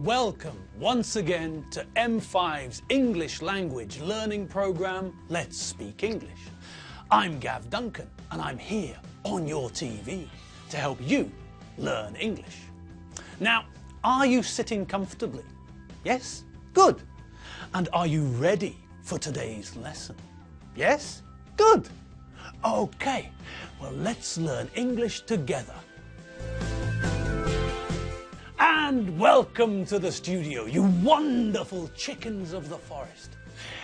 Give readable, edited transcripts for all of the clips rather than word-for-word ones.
Welcome once again to M5's English language learning program, Let's Speak English. I'm Gav Duncan and I'm here on your TV to help you learn English. Now, are you sitting comfortably? Yes? Good. And are you ready for today's lesson? Yes? Good. Okay, well, let's learn English together. And welcome to the studio, you wonderful chickens of the forest.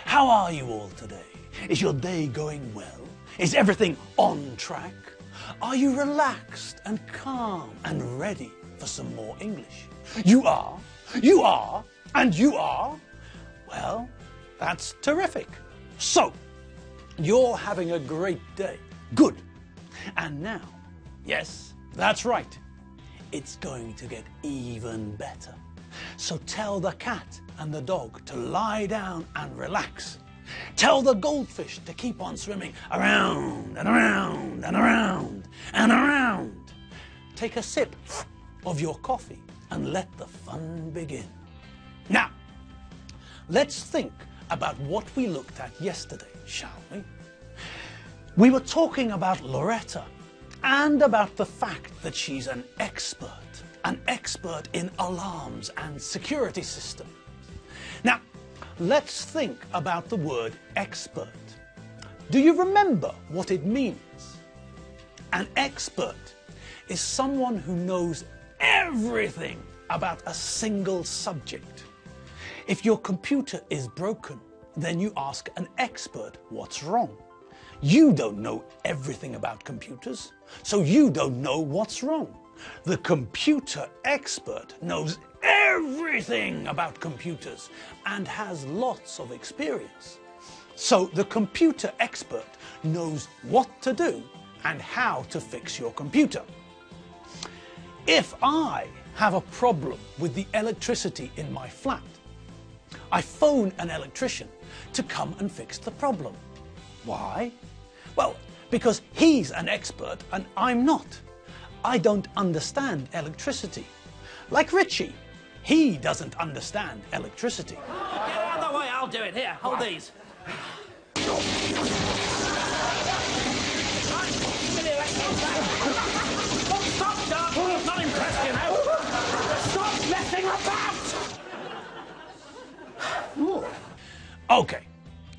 How are you all today? Is your day going well? Is everything on track? Are you relaxed and calm and ready for some more English? You are, and you are? Well, that's terrific. So, you're having a great day. Good. And now, yes, that's right. It's going to get even better. So tell the cat and the dog to lie down and relax. Tell the goldfish to keep on swimming around and around and around and around. Take a sip of your coffee and let the fun begin. Now, let's think about what we looked at yesterday, shall we? We were talking about Loretta and about the fact that she's an expert in alarms and security systems. Now, let's think about the word expert. Do you remember what it means? An expert is someone who knows everything about a single subject. If your computer is broken, then you ask an expert what's wrong. You don't know everything about computers, so you don't know what's wrong. The computer expert knows everything about computers and has lots of experience. So the computer expert knows what to do and how to fix your computer. If I have a problem with the electricity in my flat, I phone an electrician to come and fix the problem. Why? Well, because he's an expert and I'm not. I don't understand electricity. Like Richie, he doesn't understand electricity. Get out of the way, I'll do it. Here, hold these. Stop, Doc! I'm not impressed, you know. Stop messing about! Okay,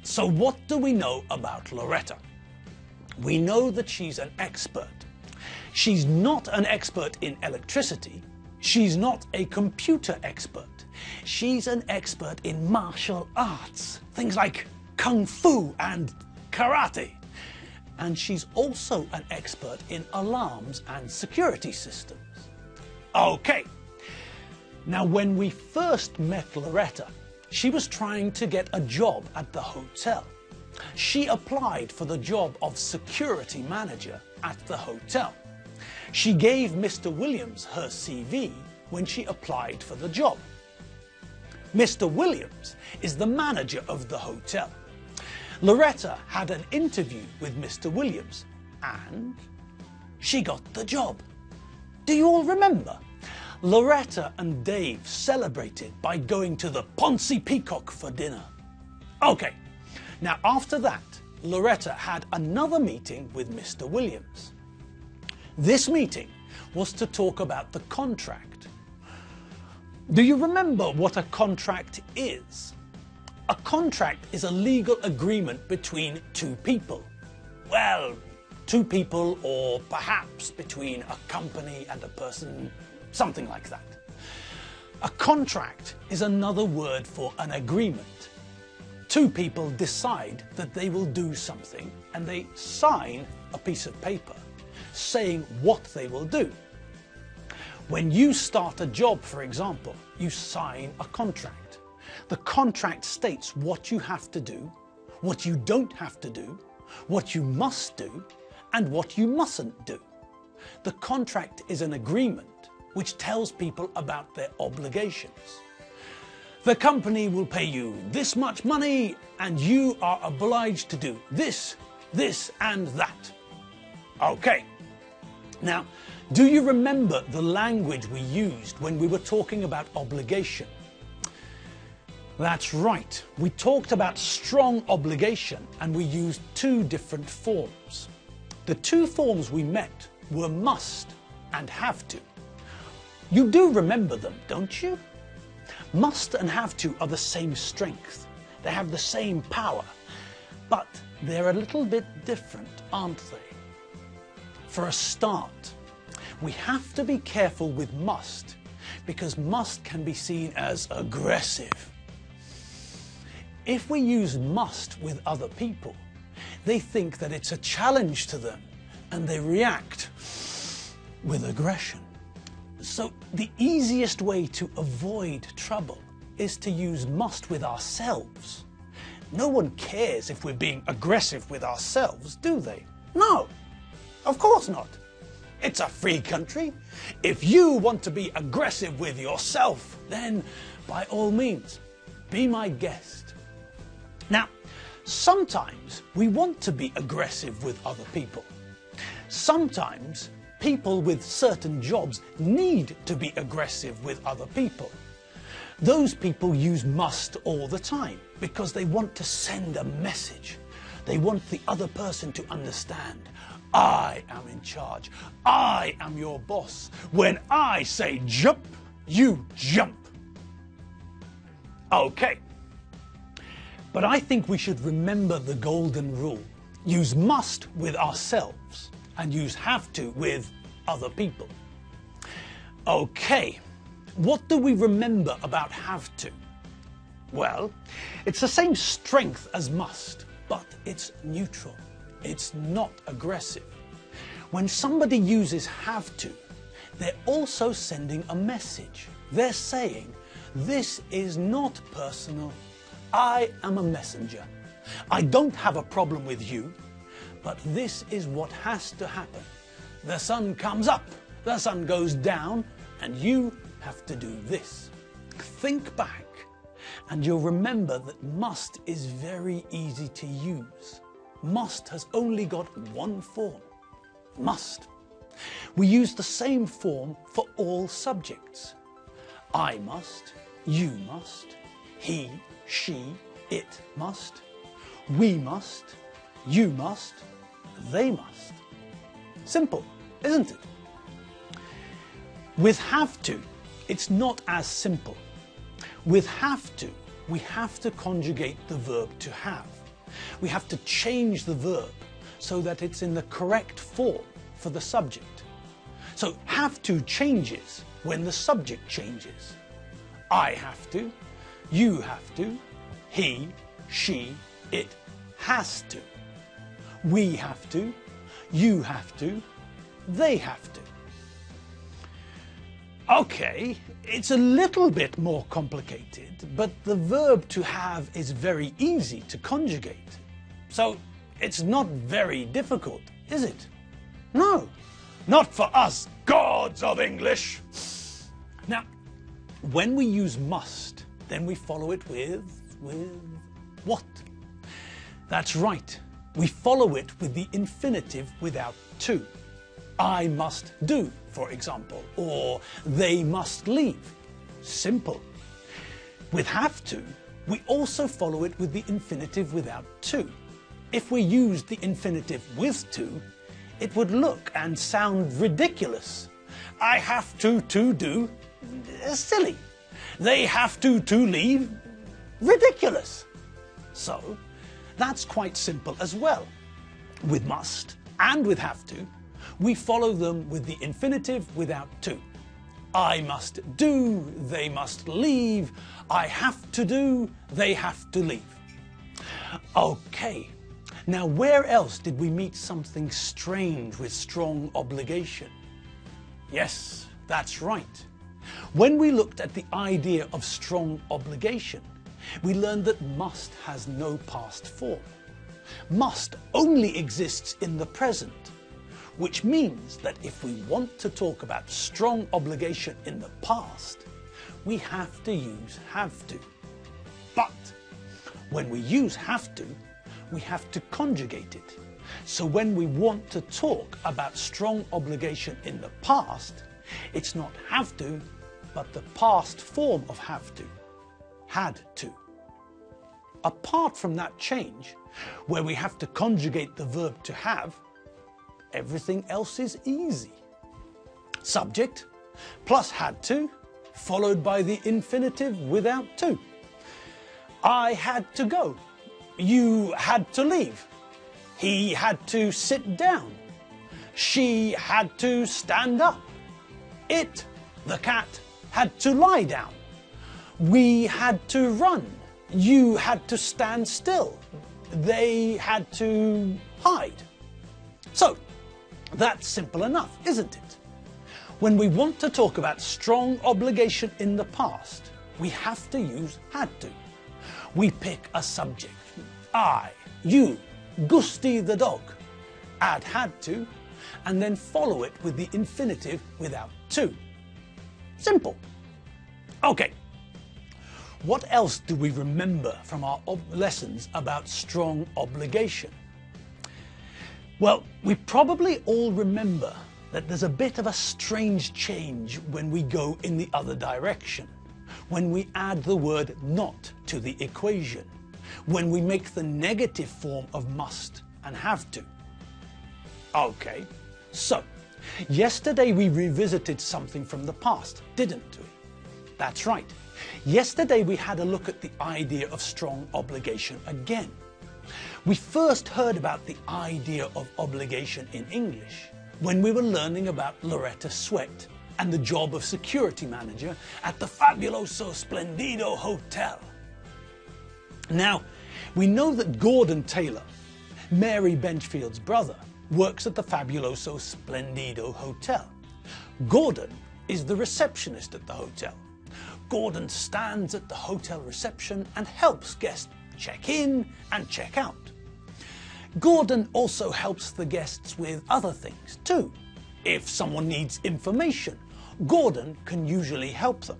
so what do we know about Loretta? We know that she's an expert. She's not an expert in electricity. She's not a computer expert. She's an expert in martial arts, things like kung fu and karate. And she's also an expert in alarms and security systems. Okay, now when we first met Loretta, she was trying to get a job at the hotel. She applied for the job of security manager at the hotel. She gave Mr. Williams her CV when she applied for the job. Mr. Williams is the manager of the hotel. Loretta had an interview with Mr. Williams and she got the job. Do you all remember? Loretta and Dave celebrated by going to the Ponzi Peacock for dinner. Okay, now after that, Loretta had another meeting with Mr. Williams. This meeting was to talk about the contract. Do you remember what a contract is? A contract is a legal agreement between two people. Well, two people, or perhaps between a company and a person, something like that. A contract is another word for an agreement. Two people decide that they will do something and they sign a piece of paper saying what they will do. When you start a job, for example, you sign a contract. The contract states what you have to do, what you don't have to do, what you must do, and what you mustn't do. The contract is an agreement which tells people about their obligations. The company will pay you this much money and you are obliged to do this, this and that. Okay. Now, Do you remember the language we used when we were talking about obligation? That's right. We talked about strong obligation and we used two different forms. The two forms we met were must and have to. You do remember them, don't you? Must and have to are the same strength. They have the same power, but they're a little bit different, aren't they? For a start, we have to be careful with must because must can be seen as aggressive. If we use must with other people, they think that it's a challenge to them and they react with aggression. So the easiest way to avoid trouble is to use must with ourselves. No one cares if we're being aggressive with ourselves, do they? No, of course not. It's a free country. If you want to be aggressive with yourself, then by all means, be my guest. Now, sometimes we want to be aggressive with other people. Sometimes people with certain jobs need to be aggressive with other people. Those people use must all the time because they want to send a message. They want the other person to understand. I am in charge. I am your boss. When I say jump, you jump. Okay. But I think we should remember the golden rule. Use must with ourselves and use have to with other people. Okay, what do we remember about have to? Well, it's the same strength as must, but it's neutral. It's not aggressive. When somebody uses have to, they're also sending a message. They're saying, this is not personal. I am a messenger. I don't have a problem with you, but this is what has to happen. The sun comes up, the sun goes down, and you have to do this. Think back, and you'll remember that must is very easy to use. Must has only got one form, must. We use the same form for all subjects. I must, you must, he, she, it must, we must, you must, they must. Simple, isn't it? With have to, it's not as simple. With have to, we have to conjugate the verb to have. We have to change the verb so that it's in the correct form for the subject. So have to changes when the subject changes. I have to, you have to, he, she, it has to. We have to, you have to, they have to. Okay, it's a little bit more complicated, but the verb to have is very easy to conjugate. So it's not very difficult, is it? No, not for us gods of English. Now, when we use must, then we follow it with what? That's right. We follow it with the infinitive without to. I must do, for example, or they must leave. Simple. With have to, we also follow it with the infinitive without to. If we used the infinitive with to, it would look and sound ridiculous. I have to do, silly. They have to leave, ridiculous. So, that's quite simple as well. With must and with have to, we follow them with the infinitive without to. I must do, they must leave. I have to do, they have to leave. Okay, now where else did we meet something strange with strong obligation? Yes, that's right. When we looked at the idea of strong obligation, we learned that must has no past form. Must only exists in the present, which means that if we want to talk about strong obligation in the past, we have to use have to. But when we use have to, we have to conjugate it. So when we want to talk about strong obligation in the past, it's not have to, but the past form of have to, had to. Apart from that change, where we have to conjugate the verb to have, everything else is easy. Subject plus had to, followed by the infinitive without to. I had to go. You had to leave. He had to sit down. She had to stand up. It, the cat, had to lie down. We had to run. You had to stand still. They had to hide. So, that's simple enough, isn't it? When we want to talk about strong obligation in the past, we have to use had to. We pick a subject. I, you, Gusti the dog. Add had to, and then follow it with the infinitive without to. Simple. Okay. What else do we remember from our lessons about strong obligation? Well, we probably all remember that there's a bit of a strange change when we go in the other direction, when we add the word not to the equation, when we make the negative form of must and have to. Okay, so yesterday we revisited something from the past, didn't we? That's right. Yesterday we had a look at the idea of strong obligation again. We first heard about the idea of obligation in English when we were learning about Loretta Sweat and the job of security manager at the Fabuloso Splendido Hotel. Now, we know that Gordon Taylor, Mary Benchfield's brother, works at the Fabuloso Splendido Hotel. Gordon is the receptionist at the hotel. Gordon stands at the hotel reception and helps guests check in and check out. Gordon also helps the guests with other things too. If someone needs information, Gordon can usually help them.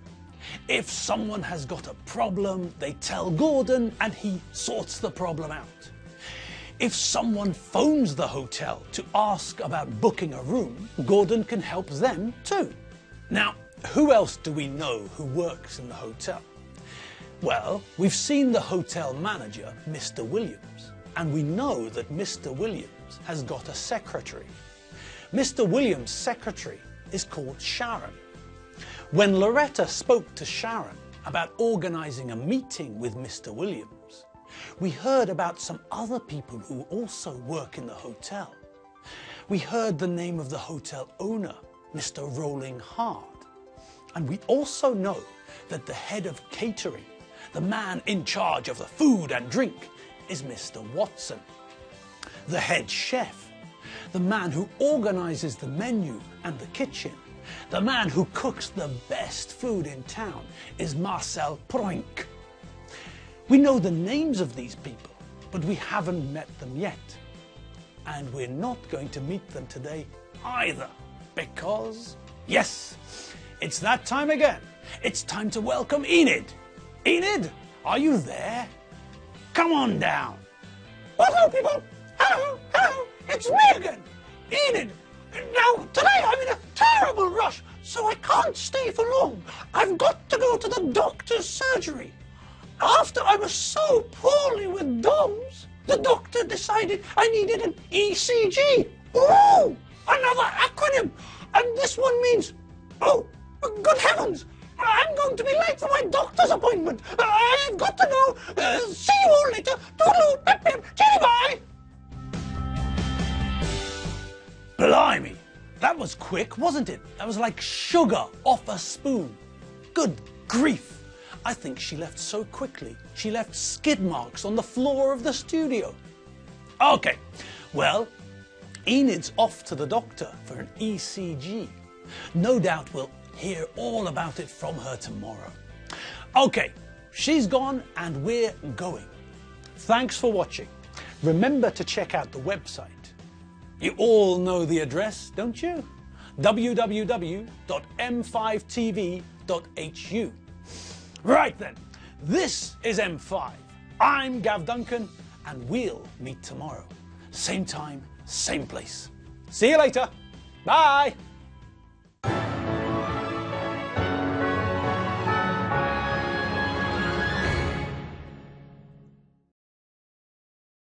If someone has got a problem, they tell Gordon and he sorts the problem out. If someone phones the hotel to ask about booking a room, Gordon can help them too. Now, who else do we know who works in the hotel? Well, we've seen the hotel manager, Mr. Williams, and we know that Mr. Williams has got a secretary. Mr. Williams' secretary is called Sharon. When Loretta spoke to Sharon about organizing a meeting with Mr. Williams, we heard about some other people who also work in the hotel. We heard the name of the hotel owner, Mr. Rolling Hard. And we also know that the head of catering, the man in charge of the food and drink, is Mr. Watson. The head chef, the man who organizes the menu and the kitchen, the man who cooks the best food in town, is Marcel Proink. We know the names of these people, but we haven't met them yet. And we're not going to meet them today either, because, yes, it's that time again. It's time to welcome Enid. Enid, are you there? Come on down. Hello, people. Hello, hello. It's me again, Enid. Now, today I'm in a terrible rush, so I can't stay for long. I've got to go to the doctor's surgery. After I was so poorly with DOMS, the doctor decided I needed an ECG. Oh, another acronym. And this one means, oh, good heavens, I'm going to be late for my doctor's appointment. I've got to go. See you all later. Toodaloo, pip pip, chitty bye. Blimey, that was quick, wasn't it? That was like sugar off a spoon. Good grief. I think she left so quickly, she left skid marks on the floor of the studio. Okay, well, Enid's off to the doctor for an ECG. No doubt we'll hear all about it from her tomorrow. Okay, she's gone and we're going. Thanks for watching. Remember to check out the website. You all know the address, don't you? www.m5tv.hu. Right then, this is M5. I'm Gav Duncan, and we'll meet tomorrow. same time, same place. See you later. Bye.